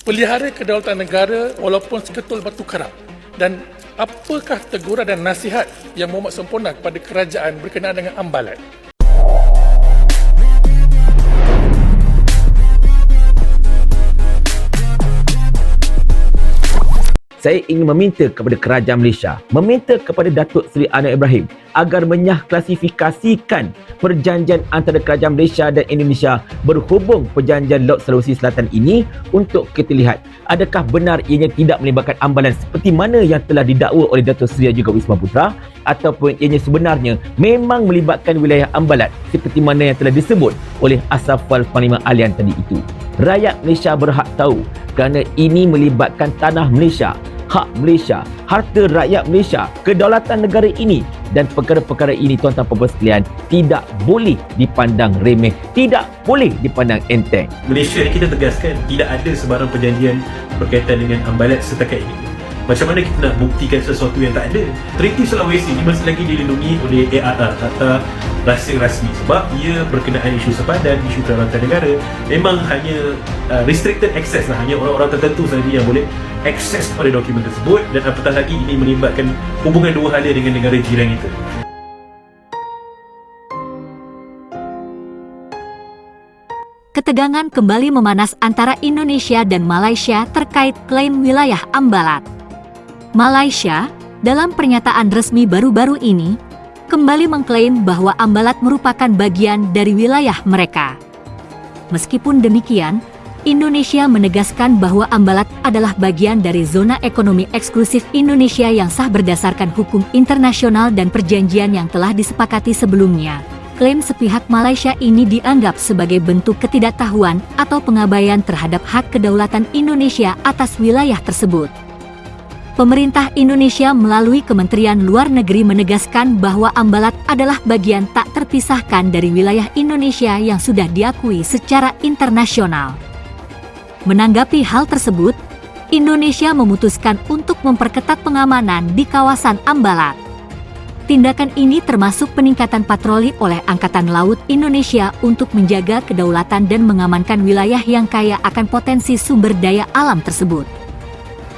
pelihara kedaulatan negara walaupun seketul batu karang. Dan apakah teguran dan nasihat yang Muhammad sempurna kepada kerajaan berkenaan dengan Ambalat? Saya ingin meminta kepada kerajaan Malaysia, meminta kepada Datuk Seri Anwar Ibrahim agar menyahklasifikasikan perjanjian antara kerajaan Malaysia dan Indonesia berhubung perjanjian Laut Sulawesi Selatan ini untuk kita lihat adakah benar ianya tidak melibatkan Ambalan seperti mana yang telah didakwa oleh Datuk Seri dan juga Wisma Putra, ataupun ianya sebenarnya memang melibatkan wilayah Ambalat seperti mana yang telah disebut oleh Asafal Panglima Alian tadi itu. Rakyat Malaysia berhak tahu kerana ini melibatkan tanah Malaysia, hak Malaysia, harta rakyat Malaysia, kedaulatan negara ini, dan perkara-perkara ini tuan-tuan dan puan sekalian tidak boleh dipandang remeh, tidak boleh dipandang enteng. Malaysia ni kita tegaskan tidak ada sebarang perjanjian berkaitan dengan Ambalat setakat ini. Macam mana kita nak buktikan sesuatu yang tak ada? Treaty Sulawesi ini masih lagi dilindungi oleh ARR, Akta Rahsia Rasmi, sebab ia berkenaan isu sepadan, isu kedaulatan negara. Memang hanya restricted access lah, hanya orang-orang tertentu sahaja yang boleh akses kepada dokumen tersebut, dan apatah lagi ini melibatkan hubungan dua hala dengan negara jiran kita. Ketegangan kembali memanas antara Indonesia dan Malaysia terkait klaim wilayah Ambalat. Malaysia, dalam pernyataan resmi baru-baru ini, kembali mengklaim bahwa Ambalat merupakan bagian dari wilayah mereka. Meskipun demikian, Indonesia menegaskan bahwa Ambalat adalah bagian dari zona ekonomi eksklusif Indonesia yang sah berdasarkan hukum internasional dan perjanjian yang telah disepakati sebelumnya. Klaim sepihak Malaysia ini dianggap sebagai bentuk ketidaktahuan atau pengabaian terhadap hak kedaulatan Indonesia atas wilayah tersebut. Pemerintah Indonesia melalui Kementerian Luar Negeri menegaskan bahwa Ambalat adalah bagian tak terpisahkan dari wilayah Indonesia yang sudah diakui secara internasional. Menanggapi hal tersebut, Indonesia memutuskan untuk memperketat pengamanan di kawasan Ambalat. Tindakan ini termasuk peningkatan patroli oleh Angkatan Laut Indonesia untuk menjaga kedaulatan dan mengamankan wilayah yang kaya akan potensi sumber daya alam tersebut.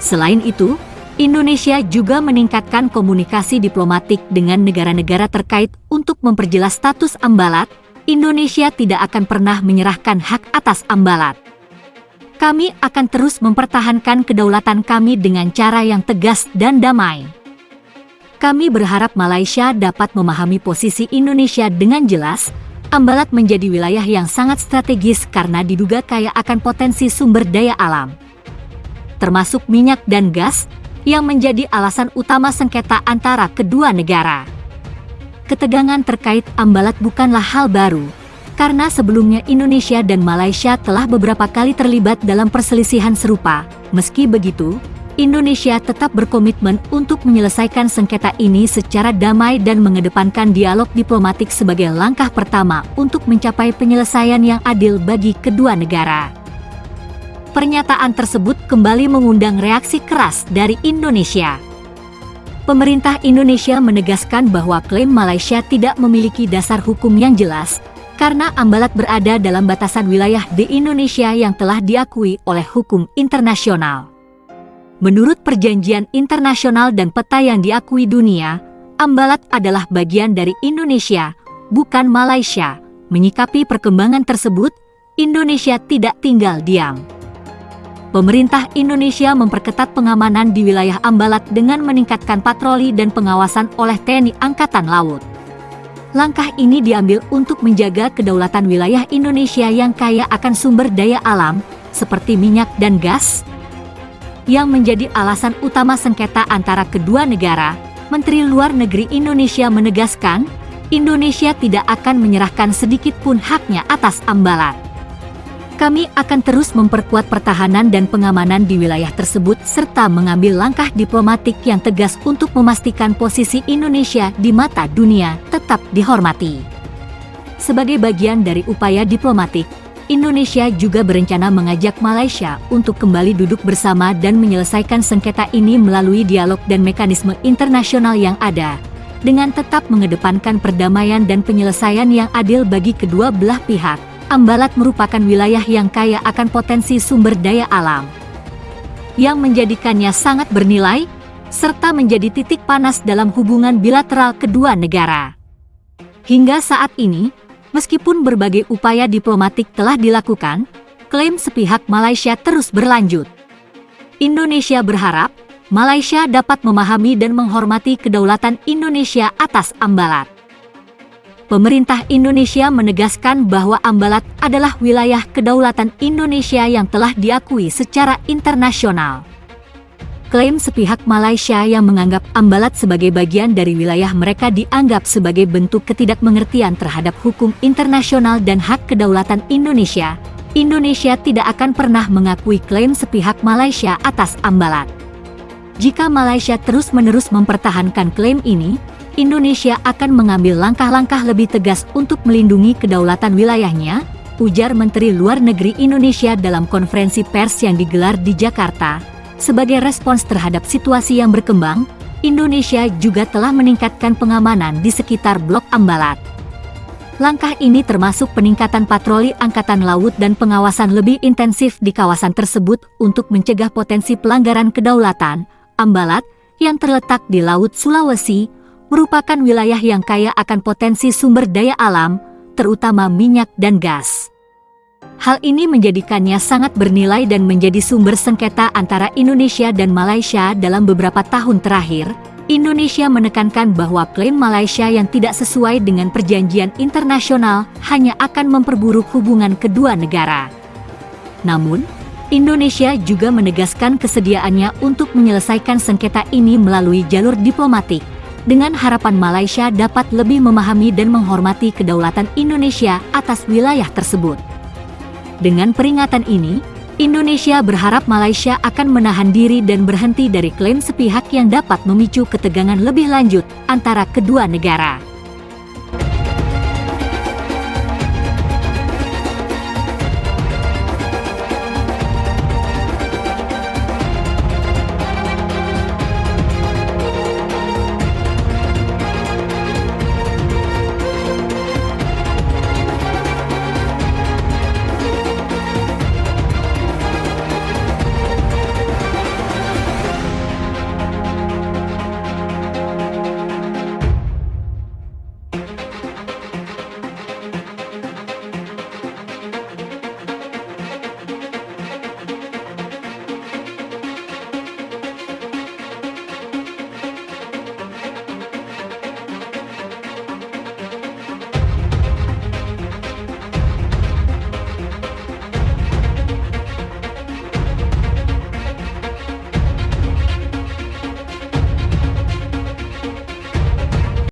Selain itu, Indonesia juga meningkatkan komunikasi diplomatik dengan negara-negara terkait untuk memperjelas status Ambalat. Indonesia tidak akan pernah menyerahkan hak atas Ambalat. Kami akan terus mempertahankan kedaulatan kami dengan cara yang tegas dan damai. Kami berharap Malaysia dapat memahami posisi Indonesia dengan jelas. Ambalat menjadi wilayah yang sangat strategis karena diduga kaya akan potensi sumber daya alam, termasuk minyak dan gas, yang menjadi alasan utama sengketa antara kedua negara. Ketegangan terkait Ambalat bukanlah hal baru, karena sebelumnya Indonesia dan Malaysia telah beberapa kali terlibat dalam perselisihan serupa. Meski begitu, Indonesia tetap berkomitmen untuk menyelesaikan sengketa ini secara damai dan mengedepankan dialog diplomatik sebagai langkah pertama untuk mencapai penyelesaian yang adil bagi kedua negara. Pernyataan tersebut kembali mengundang reaksi keras dari Indonesia. Pemerintah Indonesia menegaskan bahwa klaim Malaysia tidak memiliki dasar hukum yang jelas, karena Ambalat berada dalam batasan wilayah di Indonesia yang telah diakui oleh hukum internasional. Menurut perjanjian internasional dan peta yang diakui dunia, Ambalat adalah bagian dari Indonesia, bukan Malaysia. Menyikapi perkembangan tersebut, Indonesia tidak tinggal diam. Pemerintah Indonesia memperketat pengamanan di wilayah Ambalat dengan meningkatkan patroli dan pengawasan oleh TNI Angkatan Laut. Langkah ini diambil untuk menjaga kedaulatan wilayah Indonesia yang kaya akan sumber daya alam, seperti minyak dan gas, yang menjadi alasan utama sengketa antara kedua negara. Menteri Luar Negeri Indonesia menegaskan, Indonesia tidak akan menyerahkan sedikit pun haknya atas Ambalat. Kami akan terus memperkuat pertahanan dan pengamanan di wilayah tersebut serta mengambil langkah diplomatik yang tegas untuk memastikan posisi Indonesia di mata dunia tetap dihormati. Sebagai bagian dari upaya diplomatik, Indonesia juga berencana mengajak Malaysia untuk kembali duduk bersama dan menyelesaikan sengketa ini melalui dialog dan mekanisme internasional yang ada, dengan tetap mengedepankan perdamaian dan penyelesaian yang adil bagi kedua belah pihak. Ambalat merupakan wilayah yang kaya akan potensi sumber daya alam, yang menjadikannya sangat bernilai, serta menjadi titik panas dalam hubungan bilateral kedua negara. Hingga saat ini, meskipun berbagai upaya diplomatik telah dilakukan, klaim sepihak Malaysia terus berlanjut. Indonesia berharap Malaysia dapat memahami dan menghormati kedaulatan Indonesia atas Ambalat. Pemerintah Indonesia menegaskan bahwa Ambalat adalah wilayah kedaulatan Indonesia yang telah diakui secara internasional. Klaim sepihak Malaysia yang menganggap Ambalat sebagai bagian dari wilayah mereka dianggap sebagai bentuk ketidakmengertian terhadap hukum internasional dan hak kedaulatan Indonesia. Indonesia tidak akan pernah mengakui klaim sepihak Malaysia atas Ambalat. Jika Malaysia terus-menerus mempertahankan klaim ini, Indonesia akan mengambil langkah-langkah lebih tegas untuk melindungi kedaulatan wilayahnya, ujar Menteri Luar Negeri Indonesia dalam konferensi pers yang digelar di Jakarta. Sebagai respons terhadap situasi yang berkembang, Indonesia juga telah meningkatkan pengamanan di sekitar Blok Ambalat. Langkah ini termasuk peningkatan patroli Angkatan Laut dan pengawasan lebih intensif di kawasan tersebut untuk mencegah potensi pelanggaran kedaulatan. Ambalat, yang terletak di Laut Sulawesi, merupakan wilayah yang kaya akan potensi sumber daya alam, terutama minyak dan gas. Hal ini menjadikannya sangat bernilai dan menjadi sumber sengketa antara Indonesia dan Malaysia dalam beberapa tahun terakhir. Indonesia menekankan bahwa klaim Malaysia yang tidak sesuai dengan perjanjian internasional hanya akan memperburuk hubungan kedua negara. Namun, Indonesia juga menegaskan kesediaannya untuk menyelesaikan sengketa ini melalui jalur diplomatik, dengan harapan Malaysia dapat lebih memahami dan menghormati kedaulatan Indonesia atas wilayah tersebut. Dengan peringatan ini, Indonesia berharap Malaysia akan menahan diri dan berhenti dari klaim sepihak yang dapat memicu ketegangan lebih lanjut antara kedua negara.